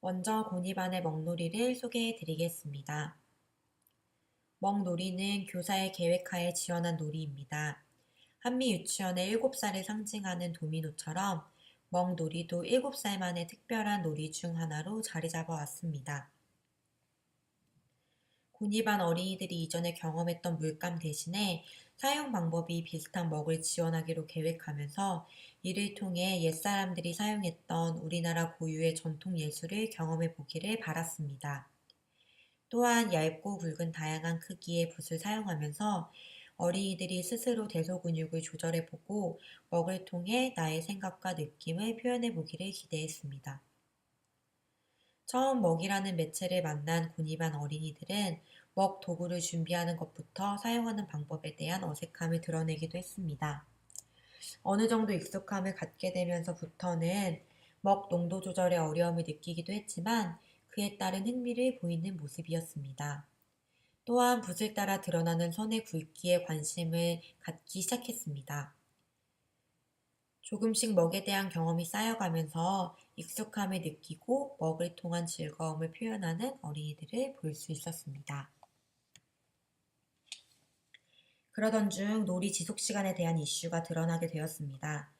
먼저 곤이반의 먹놀이를 소개해 드리겠습니다. 먹놀이는 교사의 계획하에 지원한 놀이입니다. 한미 유치원의 7살을 상징하는 도미노처럼 먹놀이도 7살만의 특별한 놀이 중 하나로 자리 잡아왔습니다. 곤이반 어린이들이 이전에 경험했던 물감 대신에 사용 방법이 비슷한 먹을 지원하기로 계획하면서 이를 통해 옛사람들이 사용했던 우리나라 고유의 전통 예술을 경험해 보기를 바랐습니다. 또한 얇고 굵은 다양한 크기의 붓을 사용하면서 어린이들이 스스로 대소근육을 조절해보고 먹을 통해 나의 생각과 느낌을 표현해보기를 기대했습니다. 처음 먹이라는 매체를 만난 곤이반 어린이들은 먹 도구를 준비하는 것부터 사용하는 방법에 대한 어색함을 드러내기도 했습니다. 어느 정도 익숙함을 갖게 되면서부터는 먹 농도 조절에 어려움을 느끼기도 했지만 그에 따른 흥미를 보이는 모습이었습니다. 또한 붓을 따라 드러나는 선의 굵기에 관심을 갖기 시작했습니다. 조금씩 먹에 대한 경험이 쌓여가면서 익숙함을 느끼고 먹을 통한 즐거움을 표현하는 어린이들을 볼 수 있었습니다. 그러던 중 놀이 지속 시간에 대한 이슈가 드러나게 되었습니다.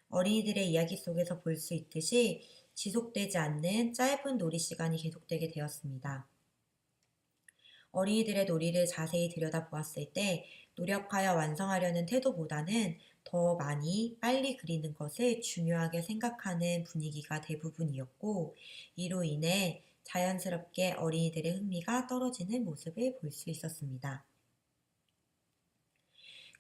어린이들의 이야기 속에서 볼 수 있듯이 지속되지 않는 짧은 놀이 시간이 계속되게 되었습니다. 어린이들의 놀이를 자세히 들여다보았을 때 노력하여 완성하려는 태도보다는 더 많이 빨리 그리는 것을 중요하게 생각하는 분위기가 대부분이었고, 이로 인해 자연스럽게 어린이들의 흥미가 떨어지는 모습을 볼 수 있었습니다.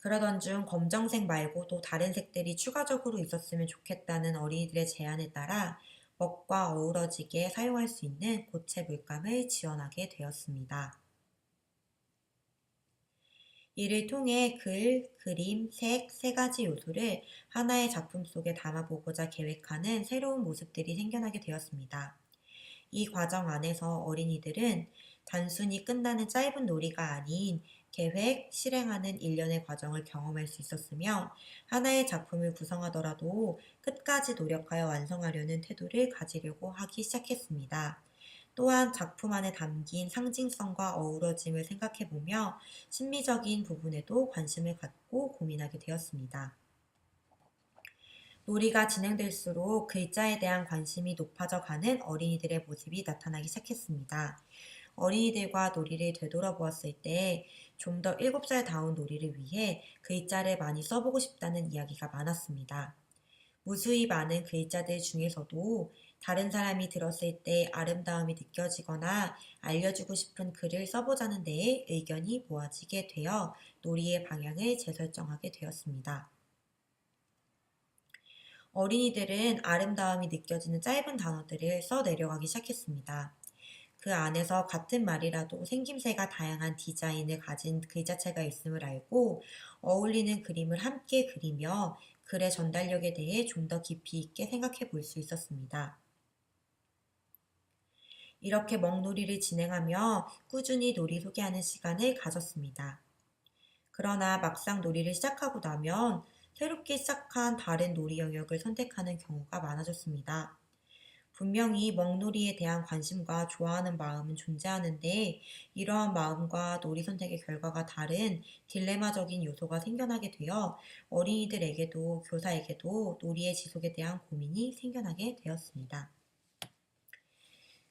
그러던 중 검정색 말고 또 다른 색들이 추가적으로 있었으면 좋겠다는 어린이들의 제안에 따라 먹과 어우러지게 사용할 수 있는 고체 물감을 지원하게 되었습니다. 이를 통해 글, 그림, 색 세 가지 요소를 하나의 작품 속에 담아보고자 계획하는 새로운 모습들이 생겨나게 되었습니다. 이 과정 안에서 어린이들은 단순히 끝나는 짧은 놀이가 아닌 계획, 실행하는 일련의 과정을 경험할 수 있었으며, 하나의 작품을 구성하더라도 끝까지 노력하여 완성하려는 태도를 가지려고 하기 시작했습니다. 또한 작품 안에 담긴 상징성과 어우러짐을 생각해보며 심미적인 부분에도 관심을 갖고 고민하게 되었습니다. 놀이가 진행될수록 글자에 대한 관심이 높아져 가는 어린이들의 모습이 나타나기 시작했습니다. 어린이들과 놀이를 되돌아보았을 때 좀 더 7살다운 놀이를 위해 글자를 많이 써보고 싶다는 이야기가 많았습니다. 무수히 많은 글자들 중에서도 다른 사람이 들었을 때 아름다움이 느껴지거나 알려주고 싶은 글을 써보자는 데에 의견이 모아지게 되어 놀이의 방향을 재설정하게 되었습니다. 어린이들은 아름다움이 느껴지는 짧은 단어들을 써 내려가기 시작했습니다. 그 안에서 같은 말이라도 생김새가 다양한 디자인을 가진 글자체가 있음을 알고 어울리는 그림을 함께 그리며 글의 전달력에 대해 좀 더 깊이 있게 생각해 볼 수 있었습니다. 이렇게 먹놀이를 진행하며 꾸준히 놀이 소개하는 시간을 가졌습니다. 그러나 막상 놀이를 시작하고 나면 새롭게 시작한 다른 놀이 영역을 선택하는 경우가 많아졌습니다. 분명히 먹놀이에 대한 관심과 좋아하는 마음은 존재하는데, 이러한 마음과 놀이 선택의 결과가 다른 딜레마적인 요소가 생겨나게 되어 어린이들에게도 교사에게도 놀이의 지속에 대한 고민이 생겨나게 되었습니다.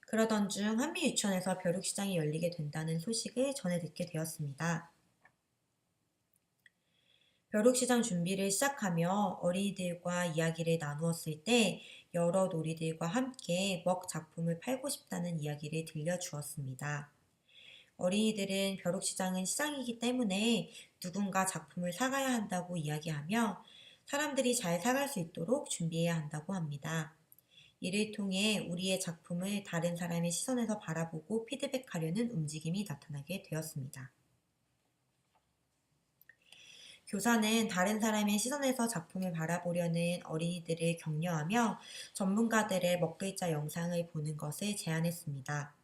그러던 중 한미 유치원에서 벼룩시장이 열리게 된다는 소식을 전해 듣게 되었습니다. 벼룩시장 준비를 시작하며 어린이들과 이야기를 나누었을 때 여러 놀이들과 함께 먹 작품을 팔고 싶다는 이야기를 들려주었습니다. 어린이들은 벼룩시장은 시장이기 때문에 누군가 작품을 사가야 한다고 이야기하며 사람들이 잘 사갈 수 있도록 준비해야 한다고 합니다. 이를 통해 우리의 작품을 다른 사람의 시선에서 바라보고 피드백하려는 움직임이 나타나게 되었습니다. 교사는 다른 사람의 시선에서 작품을 바라보려는 어린이들을 격려하며 전문가들의 먹글자 영상을 보는 것을 제안했습니다.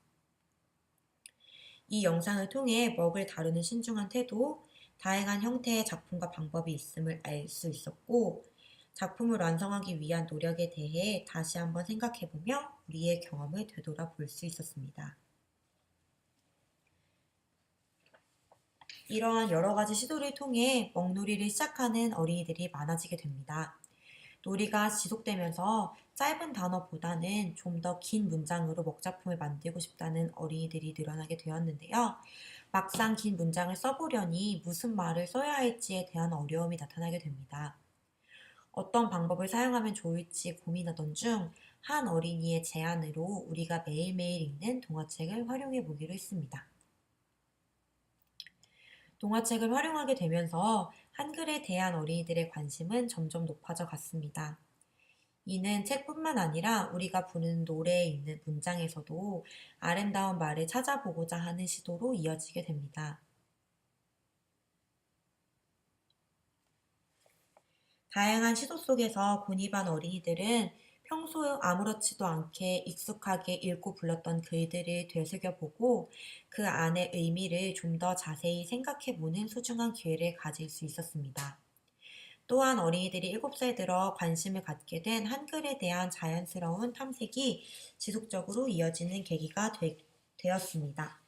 이 영상을 통해 먹을 다루는 신중한 태도, 다양한 형태의 작품과 방법이 있음을 알 수 있었고, 작품을 완성하기 위한 노력에 대해 다시 한번 생각해보며 우리의 경험을 되돌아볼 수 있었습니다. 이러한 여러 가지 시도를 통해 먹놀이를 시작하는 어린이들이 많아지게 됩니다. 놀이가 지속되면서 짧은 단어보다는 좀 더 긴 문장으로 먹작품을 만들고 싶다는 어린이들이 늘어나게 되었는데요. 막상 긴 문장을 써보려니 무슨 말을 써야 할지에 대한 어려움이 나타나게 됩니다. 어떤 방법을 사용하면 좋을지 고민하던 중 한 어린이의 제안으로 우리가 매일매일 읽는 동화책을 활용해 보기로 했습니다. 동화책을 활용하게 되면서 한글에 대한 어린이들의 관심은 점점 높아져 갔습니다. 이는 책뿐만 아니라 우리가 부르는 노래에 있는 문장에서도 아름다운 말을 찾아보고자 하는 시도로 이어지게 됩니다. 다양한 시도 속에서 곤이반 어린이들은 평소 아무렇지도 않게 익숙하게 읽고 불렀던 글들을 되새겨보고 그 안의 의미를 좀 더 자세히 생각해보는 소중한 기회를 가질 수 있었습니다. 또한 어린이들이 7살 들어 관심을 갖게 된 한글에 대한 자연스러운 탐색이 지속적으로 이어지는 계기가 되었습니다.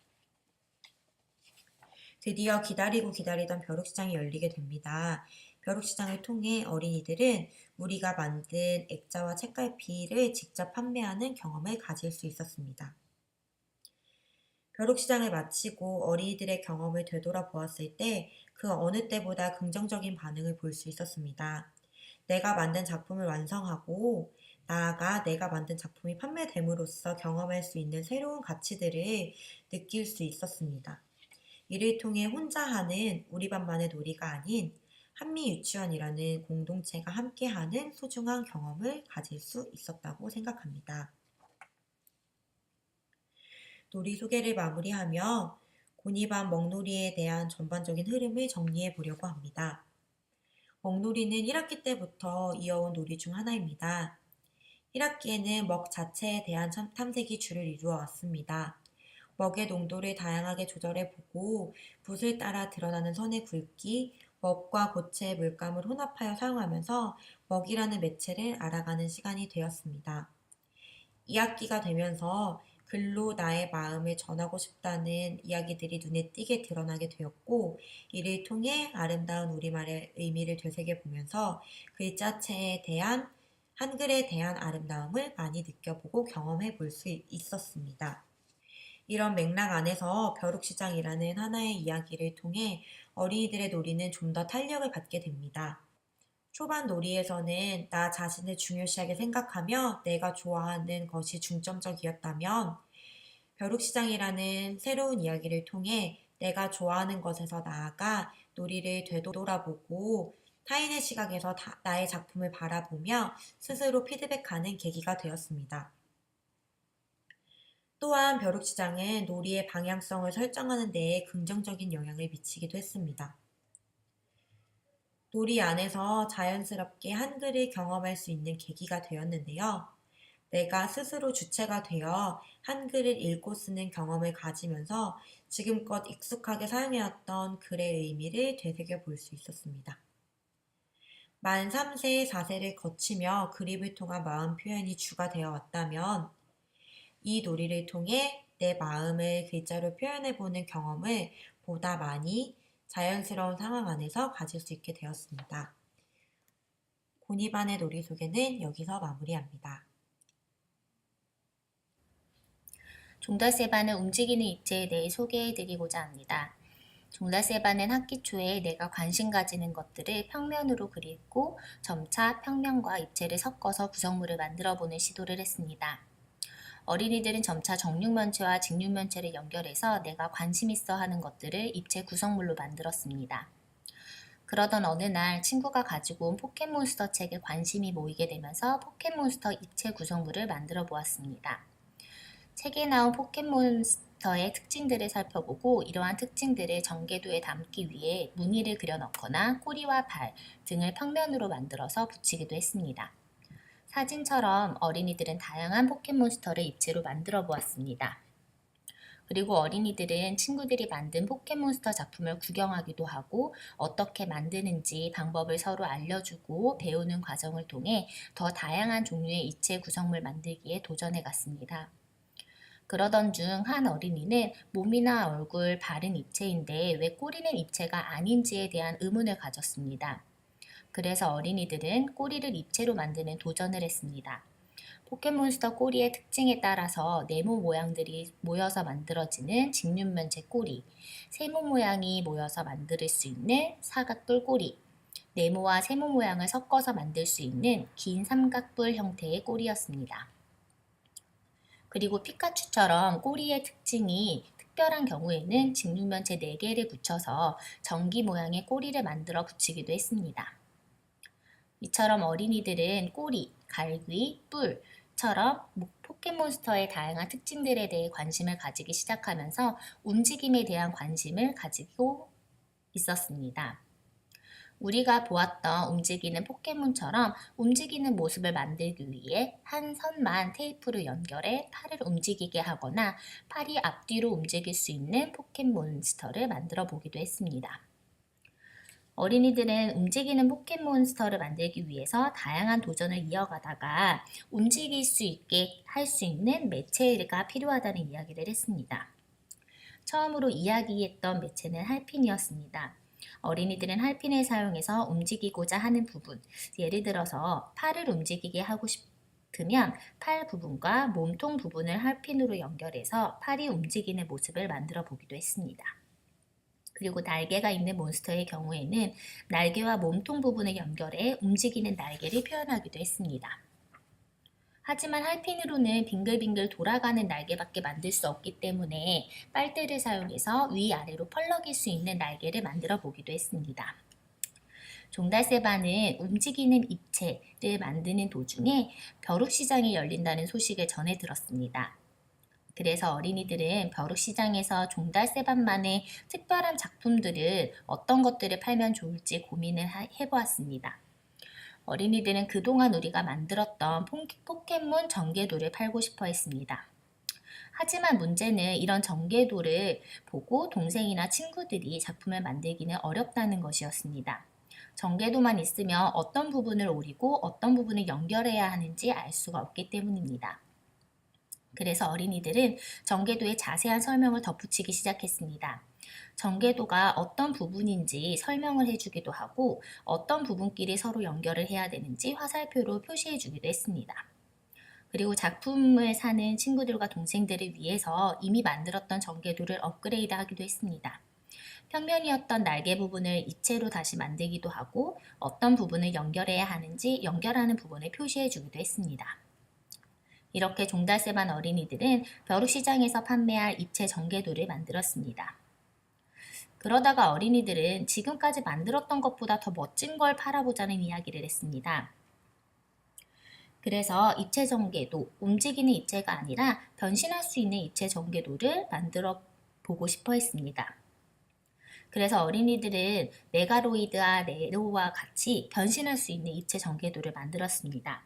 드디어 기다리고 기다리던 벼룩시장이 열리게 됩니다. 벼룩시장을 통해 어린이들은 우리가 만든 액자와 책갈피를 직접 판매하는 경험을 가질 수 있었습니다. 벼룩시장을 마치고 어린이들의 경험을 되돌아보았을 때 그 어느 때보다 긍정적인 반응을 볼 수 있었습니다. 내가 만든 작품을 완성하고 나아가 내가 만든 작품이 판매됨으로써 경험할 수 있는 새로운 가치들을 느낄 수 있었습니다. 이를 통해 혼자 하는 우리 반만의 놀이가 아닌 한미유치원이라는 공동체가 함께하는 소중한 경험을 가질 수 있었다고 생각합니다. 놀이 소개를 마무리하며 곤이반 먹놀이에 대한 전반적인 흐름을 정리해 보려고 합니다. 먹놀이는 1학기 때부터 이어온 놀이 중 하나입니다. 1학기에는 먹 자체에 대한 탐색이 주를 이루어 왔습니다. 먹의 농도를 다양하게 조절해 보고 붓을 따라 드러나는 선의 굵기, 먹과 고체의 물감을 혼합하여 사용하면서 먹이라는 매체를 알아가는 시간이 되었습니다. 2학기가 되면서 글로 나의 마음을 전하고 싶다는 이야기들이 눈에 띄게 드러나게 되었고, 이를 통해 아름다운 우리말의 의미를 되새겨보면서 글자체에 대한 한글에 대한 아름다움을 많이 느껴보고 경험해 볼 수 있었습니다. 이런 맥락 안에서 벼룩시장이라는 하나의 이야기를 통해 어린이들의 놀이는 좀 더 탄력을 받게 됩니다. 초반 놀이에서는 나 자신을 중요시하게 생각하며 내가 좋아하는 것이 중점적이었다면 벼룩시장이라는 새로운 이야기를 통해 내가 좋아하는 것에서 나아가 놀이를 되돌아보고 타인의 시각에서 나의 작품을 바라보며 스스로 피드백하는 계기가 되었습니다. 또한 벼룩시장은 놀이의 방향성을 설정하는 데에 긍정적인 영향을 미치기도 했습니다. 놀이 안에서 자연스럽게 한글을 경험할 수 있는 계기가 되었는데요. 내가 스스로 주체가 되어 한글을 읽고 쓰는 경험을 가지면서 지금껏 익숙하게 사용해왔던 글의 의미를 되새겨 볼 수 있었습니다. 만 3세, 4세를 거치며 그림을 통한 마음 표현이 주가 되어 왔다면 이 놀이를 통해 내 마음을 글자로 표현해보는 경험을 보다 많이 자연스러운 상황 안에서 가질 수 있게 되었습니다. 곤이반의 놀이 소개는 여기서 마무리합니다. 종달새반은 움직이는 입체에 대해 소개해드리고자 합니다. 종달새반은 학기 초에 내가 관심 가지는 것들을 평면으로 그리고 점차 평면과 입체를 섞어서 구성물을 만들어보는 시도를 했습니다. 어린이들은 점차 정육면체와 직육면체를 연결해서 내가 관심 있어 하는 것들을 입체 구성물로 만들었습니다. 그러던 어느 날 친구가 가지고 온 포켓몬스터 책에 관심이 모이게 되면서 포켓몬스터 입체 구성물을 만들어 보았습니다. 책에 나온 포켓몬스터의 특징들을 살펴보고 이러한 특징들을 전개도에 담기 위해 무늬를 그려 넣거나 꼬리와 발 등을 평면으로 만들어서 붙이기도 했습니다. 사진처럼 어린이들은 다양한 포켓몬스터를 입체로 만들어 보았습니다. 그리고 어린이들은 친구들이 만든 포켓몬스터 작품을 구경하기도 하고 어떻게 만드는지 방법을 서로 알려주고 배우는 과정을 통해 더 다양한 종류의 입체 구성물 만들기에 도전해 갔습니다. 그러던 중 한 어린이는 몸이나 얼굴, 발은 입체인데 왜 꼬리는 입체가 아닌지에 대한 의문을 가졌습니다. 그래서 어린이들은 꼬리를 입체로 만드는 도전을 했습니다. 포켓몬스터 꼬리의 특징에 따라서 네모 모양들이 모여서 만들어지는 직육면체 꼬리, 세모 모양이 모여서 만들 수 있는 사각뿔 꼬리, 네모와 세모 모양을 섞어서 만들 수 있는 긴 삼각뿔 형태의 꼬리였습니다. 그리고 피카츄처럼 꼬리의 특징이 특별한 경우에는 직육면체 4개를 붙여서 전기 모양의 꼬리를 만들어 붙이기도 했습니다. 이처럼 어린이들은 꼬리, 갈귀, 뿔처럼 포켓몬스터의 다양한 특징들에 대해 관심을 가지기 시작하면서 움직임에 대한 관심을 가지고 있었습니다. 우리가 보았던 움직이는 포켓몬처럼 움직이는 모습을 만들기 위해 한 선만 테이프로 연결해 팔을 움직이게 하거나 팔이 앞뒤로 움직일 수 있는 포켓몬스터를 만들어 보기도 했습니다. 어린이들은 움직이는 포켓몬스터를 만들기 위해서 다양한 도전을 이어가다가 움직일 수 있게 할 수 있는 매체가 필요하다는 이야기를 했습니다. 처음으로 이야기했던 매체는 할핀이었습니다. 어린이들은 할핀을 사용해서 움직이고자 하는 부분, 예를 들어서 팔을 움직이게 하고 싶으면 팔 부분과 몸통 부분을 할핀으로 연결해서 팔이 움직이는 모습을 만들어 보기도 했습니다. 그리고 날개가 있는 몬스터의 경우에는 날개와 몸통 부분을 연결해 움직이는 날개를 표현하기도 했습니다. 하지만 할핀으로는 빙글빙글 돌아가는 날개밖에 만들 수 없기 때문에 빨대를 사용해서 위아래로 펄럭일 수 있는 날개를 만들어 보기도 했습니다. 종달새바는 움직이는 입체를 만드는 도중에 벼룩시장이 열린다는 소식을 전해 들었습니다. 그래서 어린이들은 벼룩시장에서 종달새밥만의 특별한 작품들을 어떤 것들을 팔면 좋을지 고민을 해보았습니다. 어린이들은 그동안 우리가 만들었던 포켓몬 전개도를 팔고 싶어 했습니다. 하지만 문제는 이런 전개도를 보고 동생이나 친구들이 작품을 만들기는 어렵다는 것이었습니다. 전개도만 있으면 어떤 부분을 오리고 어떤 부분을 연결해야 하는지 알 수가 없기 때문입니다. 그래서 어린이들은 전개도에 자세한 설명을 덧붙이기 시작했습니다. 전개도가 어떤 부분인지 설명을 해주기도 하고 어떤 부분끼리 서로 연결을 해야 되는지 화살표로 표시해주기도 했습니다. 그리고 작품을 사는 친구들과 동생들을 위해서 이미 만들었던 전개도를 업그레이드 하기도 했습니다. 평면이었던 날개 부분을 입체로 다시 만들기도 하고 어떤 부분을 연결해야 하는지 연결하는 부분을 표시해주기도 했습니다. 이렇게 종달새반 어린이들은 벼룩시장에서 판매할 입체 전개도를 만들었습니다. 그러다가 어린이들은 지금까지 만들었던 것보다 더 멋진 걸 팔아보자는 이야기를 했습니다. 그래서 입체 전개도, 움직이는 입체가 아니라 변신할 수 있는 입체 전개도를 만들어 보고 싶어 했습니다. 그래서 어린이들은 메가로이드와 네로와 같이 변신할 수 있는 입체 전개도를 만들었습니다.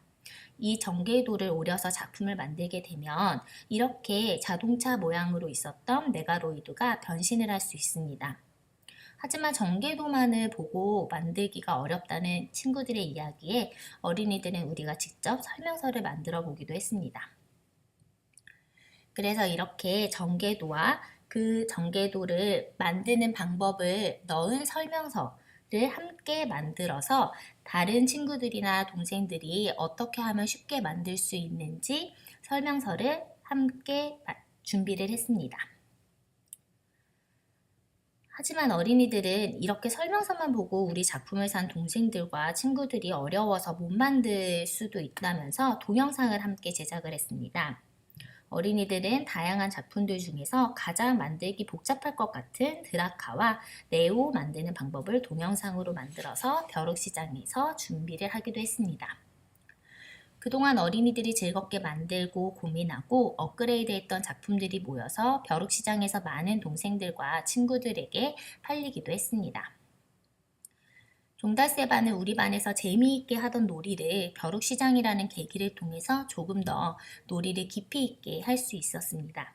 이 전개도를 오려서 작품을 만들게 되면 이렇게 자동차 모양으로 있었던 메가로이드가 변신을 할 수 있습니다. 하지만 전개도만을 보고 만들기가 어렵다는 친구들의 이야기에 어린이들은 우리가 직접 설명서를 만들어 보기도 했습니다. 그래서 이렇게 전개도와 그 전개도를 만드는 방법을 넣은 설명서를 함께 만들어서 다른 친구들이나 동생들이 어떻게 하면 쉽게 만들 수 있는지 설명서를 함께 준비를 했습니다. 하지만 어린이들은 이렇게 설명서만 보고 우리 작품을 산 동생들과 친구들이 어려워서 못 만들 수도 있다면서 동영상을 함께 제작을 했습니다. 어린이들은 다양한 작품들 중에서 가장 만들기 복잡할 것 같은 드라카와 네오 만드는 방법을 동영상으로 만들어서 벼룩시장에서 준비를 하기도 했습니다. 그동안 어린이들이 즐겁게 만들고 고민하고 업그레이드했던 작품들이 모여서 벼룩시장에서 많은 동생들과 친구들에게 팔리기도 했습니다. 종달새반은 우리 반에서 재미있게 하던 놀이를 벼룩시장이라는 계기를 통해서 조금 더 놀이를 깊이 있게 할 수 있었습니다.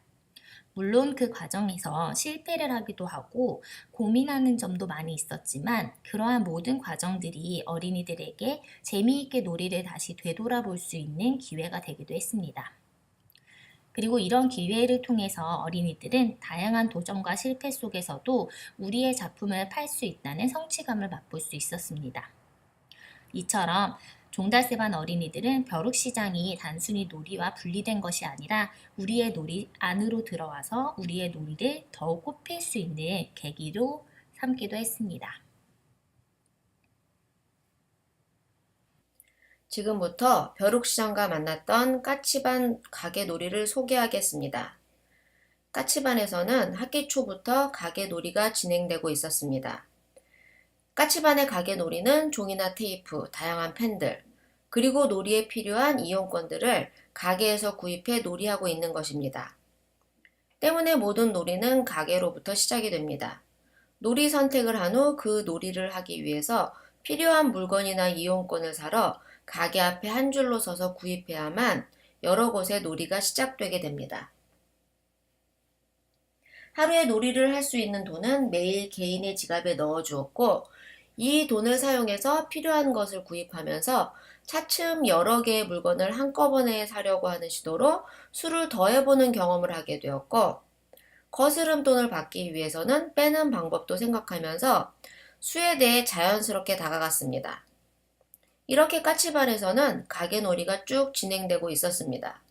물론 그 과정에서 실패를 하기도 하고 고민하는 점도 많이 있었지만 그러한 모든 과정들이 어린이들에게 재미있게 놀이를 다시 되돌아볼 수 있는 기회가 되기도 했습니다. 그리고 이런 기회를 통해서 어린이들은 다양한 도전과 실패 속에서도 우리의 작품을 팔 수 있다는 성취감을 맛볼 수 있었습니다. 이처럼 종달새 반 어린이들은 벼룩시장이 단순히 놀이와 분리된 것이 아니라 우리의 놀이 안으로 들어와서 우리의 놀이를 더욱 꽃필 수 있는 계기로 삼기도 했습니다. 지금부터 벼룩시장과 만났던 까치반 가게놀이를 소개하겠습니다. 까치반에서는 학기 초부터 가게놀이가 진행되고 있었습니다. 까치반의 가게놀이는 종이나 테이프, 다양한 펜들, 그리고 놀이에 필요한 이용권들을 가게에서 구입해 놀이하고 있는 것입니다. 때문에 모든 놀이는 가게로부터 시작이 됩니다. 놀이 선택을 한 후 그 놀이를 하기 위해서 필요한 물건이나 이용권을 사러 가게 앞에 한 줄로 서서 구입해야만 여러 곳의 놀이가 시작되게 됩니다. 하루에 놀이를 할 수 있는 돈은 매일 개인의 지갑에 넣어 주었고 이 돈을 사용해서 필요한 것을 구입하면서 차츰 여러 개의 물건을 한꺼번에 사려고 하는 시도로 수를 더해보는 경험을 하게 되었고 거스름 돈을 받기 위해서는 빼는 방법도 생각하면서 수에 대해 자연스럽게 다가갔습니다. 이렇게 까치반에서는 가게놀이가 쭉 진행되고 있었습니다.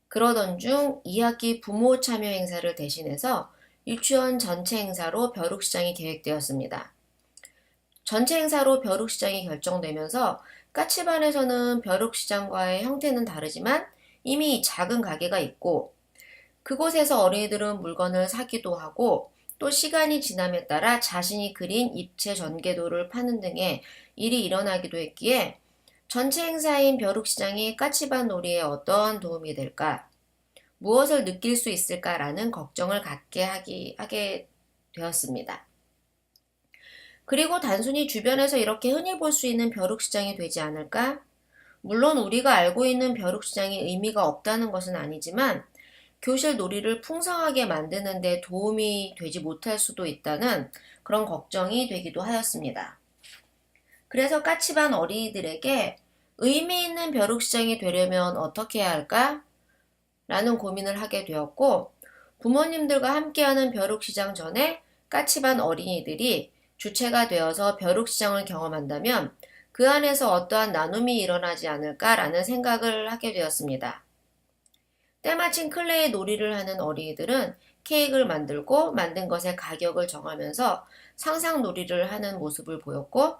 그러던 중 2학기 부모 참여 행사를 대신해서 유치원 전체 행사로 벼룩시장이 계획되었습니다. 전체 행사로 벼룩시장이 결정되면서 까치반에서는 벼룩시장과의 형태는 다르지만 이미 작은 가게가 있고 그곳에서 어린이들은 물건을 사기도 하고 또 시간이 지남에 따라 자신이 그린 입체 전개도를 파는 등의 일이 일어나기도 했기에 전체 행사인 벼룩시장이 까치반 놀이에 어떠한 도움이 될까? 무엇을 느낄 수 있을까라는 걱정을 갖게 하게 되었습니다. 그리고 단순히 주변에서 이렇게 흔히 볼 수 있는 벼룩시장이 되지 않을까? 물론 우리가 알고 있는 벼룩시장이 의미가 없다는 것은 아니지만 교실 놀이를 풍성하게 만드는 데 도움이 되지 못할 수도 있다는 그런 걱정이 되기도 하였습니다. 그래서 까치반 어린이들에게 의미 있는 벼룩시장이 되려면 어떻게 해야 할까? 라는 고민을 하게 되었고 부모님들과 함께하는 벼룩시장 전에 까치반 어린이들이 주체가 되어서 벼룩시장을 경험한다면 그 안에서 어떠한 나눔이 일어나지 않을까라는 생각을 하게 되었습니다. 때마침 클레이 놀이를 하는 어린이들은 케이크를 만들고 만든 것의 가격을 정하면서 상상 놀이를 하는 모습을 보였고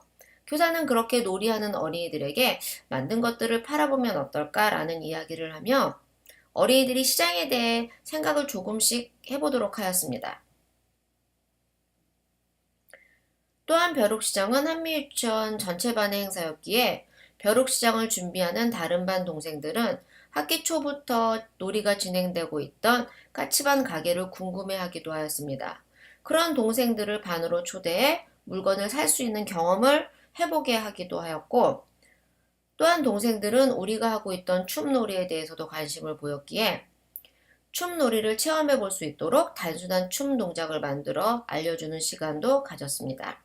교사는 그렇게 놀이하는 어린이들에게 만든 것들을 팔아보면 어떨까라는 이야기를 하며 어린이들이 시장에 대해 생각을 조금씩 해보도록 하였습니다. 또한 벼룩시장은 한미유치원 전체 반의 행사였기에 벼룩시장을 준비하는 다른 반 동생들은 학기 초부터 놀이가 진행되고 있던 까치반 가게를 궁금해하기도 하였습니다. 그런 동생들을 반으로 초대해 물건을 살 수 있는 경험을 해보게 하기도 하였고 또한 동생들은 우리가 하고 있던 춤놀이에 대해서도 관심을 보였기에 춤놀이를 체험해 볼 수 있도록 단순한 춤 동작을 만들어 알려주는 시간도 가졌습니다.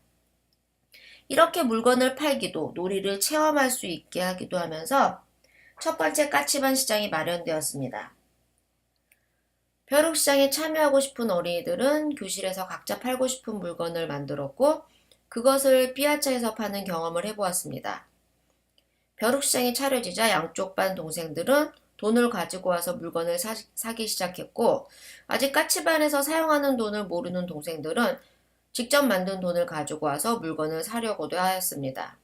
이렇게 물건을 팔기도 놀이를 체험할 수 있게 하기도 하면서 첫 번째 까치반 시장이 마련되었습니다. 벼룩시장에 참여하고 싶은 어린이들은 교실에서 각자 팔고 싶은 물건을 만들었고 그것을 피아차에서 파는 경험을 해보았습니다. 벼룩시장이 차려지자 양쪽 반 동생들은 돈을 가지고 와서 물건을 사기 시작했고 아직 까치반에서 사용하는 돈을 모르는 동생들은 직접 만든 돈을 가지고 와서 물건을 사려고도 하였습니다.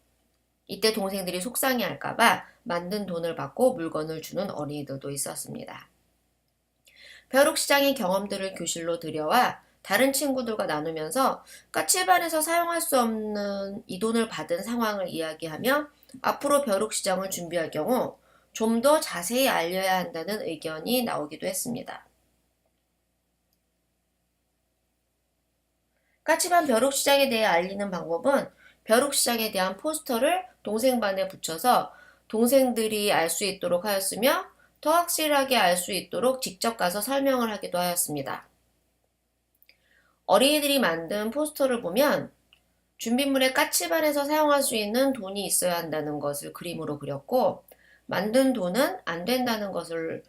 이때 동생들이 속상해할까봐 만든 돈을 받고 물건을 주는 어린이들도 있었습니다. 벼룩시장의 경험들을 교실로 들여와 다른 친구들과 나누면서 까치반에서 사용할 수 없는 이 돈을 받은 상황을 이야기하며 앞으로 벼룩시장을 준비할 경우 좀 더 자세히 알려야 한다는 의견이 나오기도 했습니다. 까치반 벼룩시장에 대해 알리는 방법은 벼룩시장에 대한 포스터를 동생반에 붙여서 동생들이 알 수 있도록 하였으며 더 확실하게 알 수 있도록 직접 가서 설명을 하기도 하였습니다. 어린이들이 만든 포스터를 보면 준비물에 까치반에서 사용할 수 있는 돈이 있어야 한다는 것을 그림으로 그렸고, 만든 돈은 안 된다는 것을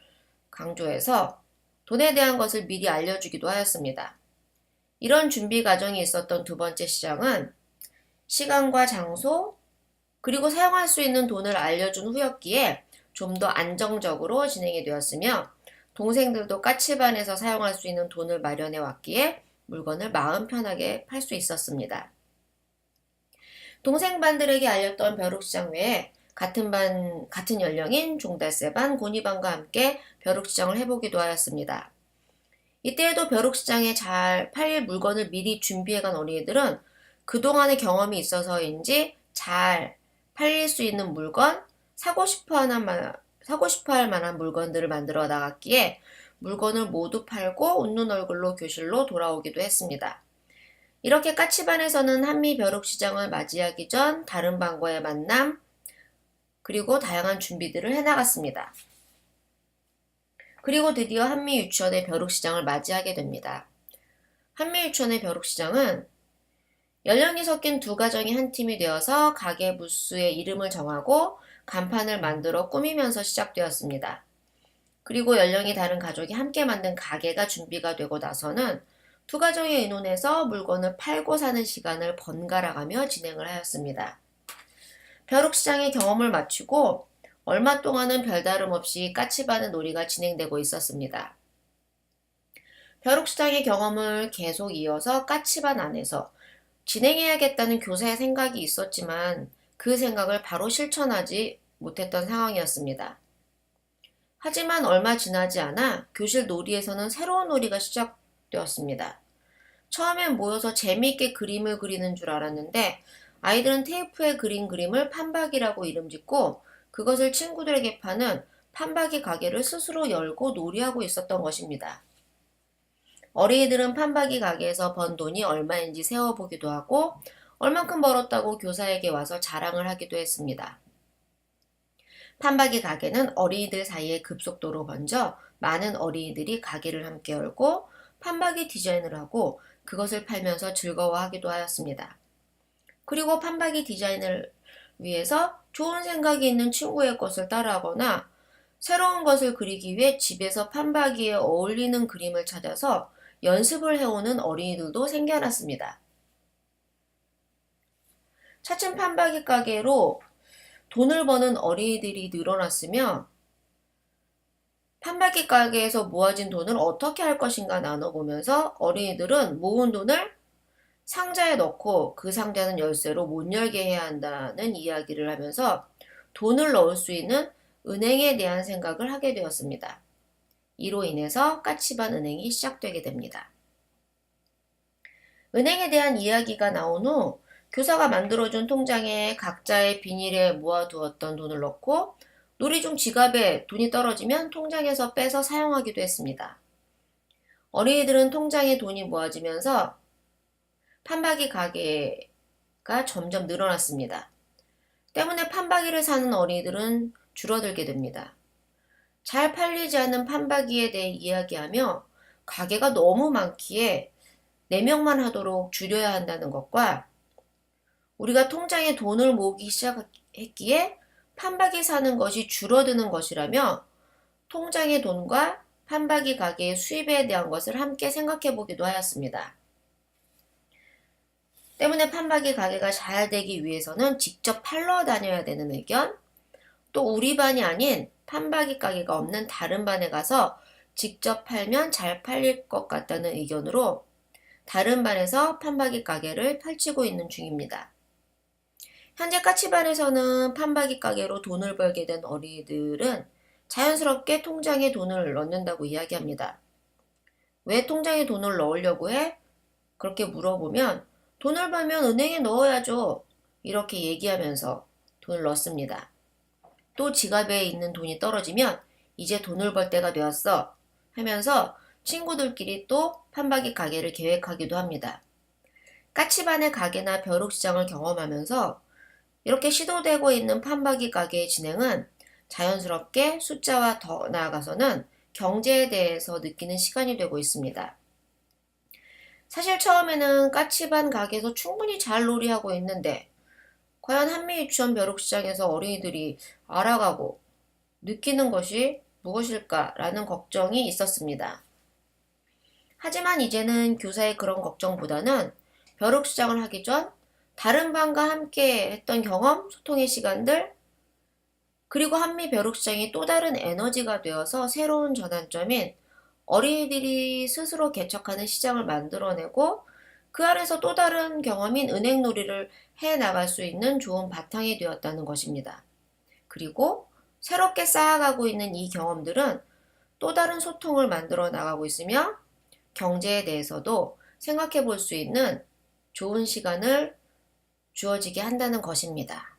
강조해서 돈에 대한 것을 미리 알려주기도 하였습니다. 이런 준비 과정이 있었던 두 번째 시장은 시간과 장소, 그리고 사용할 수 있는 돈을 알려준 후였기에 좀 더 안정적으로 진행이 되었으며, 동생들도 까치반에서 사용할 수 있는 돈을 마련해 왔기에 물건을 마음 편하게 팔 수 있었습니다. 동생반들에게 알렸던 벼룩시장 외에 같은 연령인 종달새반, 고니반과 함께 벼룩시장을 해보기도 하였습니다. 이때에도 벼룩시장에 잘 팔릴 물건을 미리 준비해간 어린이들은 그동안의 경험이 있어서인지 잘 팔릴 수 있는 물건, 사고 싶어 할 만한 물건들을 만들어 나갔기에 물건을 모두 팔고 웃는 얼굴로 교실로 돌아오기도 했습니다. 이렇게 까치반에서는 한미 벼룩시장을 맞이하기 전 다른 반과의 만남, 그리고 다양한 준비들을 해나갔습니다. 그리고 드디어 한미 유치원의 벼룩시장을 맞이하게 됩니다. 한미 유치원의 벼룩시장은 연령이 섞인 두 가정이 한 팀이 되어서 가게 부스의 이름을 정하고 간판을 만들어 꾸미면서 시작되었습니다. 그리고 연령이 다른 가족이 함께 만든 가게가 준비가 되고 나서는 두 가정이 의논해서 물건을 팔고 사는 시간을 번갈아가며 진행을 하였습니다. 벼룩시장의 경험을 마치고 얼마 동안은 별다름 없이 까치바는 놀이가 진행되고 있었습니다. 벼룩시장의 경험을 계속 이어서 까치반 안에서 진행해야겠다는 교사의 생각이 있었지만 그 생각을 바로 실천하지 못했던 상황이었습니다. 하지만 얼마 지나지 않아 교실 놀이에서는 새로운 놀이가 시작되었습니다. 처음엔 모여서 재미있게 그림을 그리는 줄 알았는데 아이들은 테이프에 그린 그림을 판박이라고 이름 짓고 그것을 친구들에게 파는 판박이 가게를 스스로 열고 놀이하고 있었던 것입니다. 어린이들은 판박이 가게에서 번 돈이 얼마인지 세어보기도 하고 얼만큼 벌었다고 교사에게 와서 자랑을 하기도 했습니다. 판박이 가게는 어린이들 사이에 급속도로 번져 많은 어린이들이 가게를 함께 열고 판박이 디자인을 하고 그것을 팔면서 즐거워하기도 하였습니다. 그리고 판박이 디자인을 위해서 좋은 생각이 있는 친구의 것을 따라하거나 새로운 것을 그리기 위해 집에서 판박이에 어울리는 그림을 찾아서 연습을 해오는 어린이들도 생겨났습니다. 차츰 판박이 가게로 돈을 버는 어린이들이 늘어났으며 판박이 가게에서 모아진 돈을 어떻게 할 것인가 나눠보면서 어린이들은 모은 돈을 상자에 넣고 그 상자는 열쇠로 못 열게 해야 한다는 이야기를 하면서 돈을 넣을 수 있는 은행에 대한 생각을 하게 되었습니다. 이로 인해서 까치반 은행이 시작되게 됩니다. 은행에 대한 이야기가 나온 후 교사가 만들어준 통장에 각자의 비닐에 모아두었던 돈을 넣고 놀이 중 지갑에 돈이 떨어지면 통장에서 빼서 사용하기도 했습니다. 어린이들은 통장에 돈이 모아지면서 판박이 가게가 점점 늘어났습니다. 때문에 판박이를 사는 어린이들은 줄어들게 됩니다. 잘 팔리지 않는 판박이에 대해 이야기하며 가게가 너무 많기에 4명만 하도록 줄여야 한다는 것과 우리가 통장에 돈을 모으기 시작했기에 판박이 사는 것이 줄어드는 것이라며 통장의 돈과 판박이 가게의 수입에 대한 것을 함께 생각해 보기도 하였습니다. 때문에 판박이 가게가 잘 되기 위해서는 직접 팔러 다녀야 되는 의견, 또 우리 반이 아닌 판박이 가게가 없는 다른 반에 가서 직접 팔면 잘 팔릴 것 같다는 의견으로 다른 반에서 판박이 가게를 펼치고 있는 중입니다. 현재 까치반에서는 판박이 가게로 돈을 벌게 된 어린이들은 자연스럽게 통장에 돈을 넣는다고 이야기합니다. 왜 통장에 돈을 넣으려고 해? 그렇게 물어보면 돈을 벌면 은행에 넣어야죠. 이렇게 얘기하면서 돈을 넣습니다. 또 지갑에 있는 돈이 떨어지면 이제 돈을 벌 때가 되었어 하면서 친구들끼리 또 판박이 가게를 계획하기도 합니다. 까치반의 가게나 벼룩시장을 경험하면서 이렇게 시도되고 있는 판박이 가게의 진행은 자연스럽게 숫자와 더 나아가서는 경제에 대해서 느끼는 시간이 되고 있습니다. 사실 처음에는 까치반 가게에서 충분히 잘 놀이하고 있는데 과연 한미 유치원 벼룩시장에서 어린이들이 알아가고 느끼는 것이 무엇일까라는 걱정이 있었습니다. 하지만 이제는 교사의 그런 걱정보다는 벼룩시장을 하기 전 다른 반과 함께 했던 경험, 소통의 시간들, 그리고 한미 벼룩시장이 또 다른 에너지가 되어서 새로운 전환점인 어린이들이 스스로 개척하는 시장을 만들어내고 그 안에서 또 다른 경험인 은행놀이를 해 나갈 수 있는 좋은 바탕이 되었다는 것입니다. 그리고 새롭게 쌓아가고 있는 이 경험들은 또 다른 소통을 만들어 나가고 있으며 경제에 대해서도 생각해 볼 수 있는 좋은 시간을 주어지게 한다는 것입니다.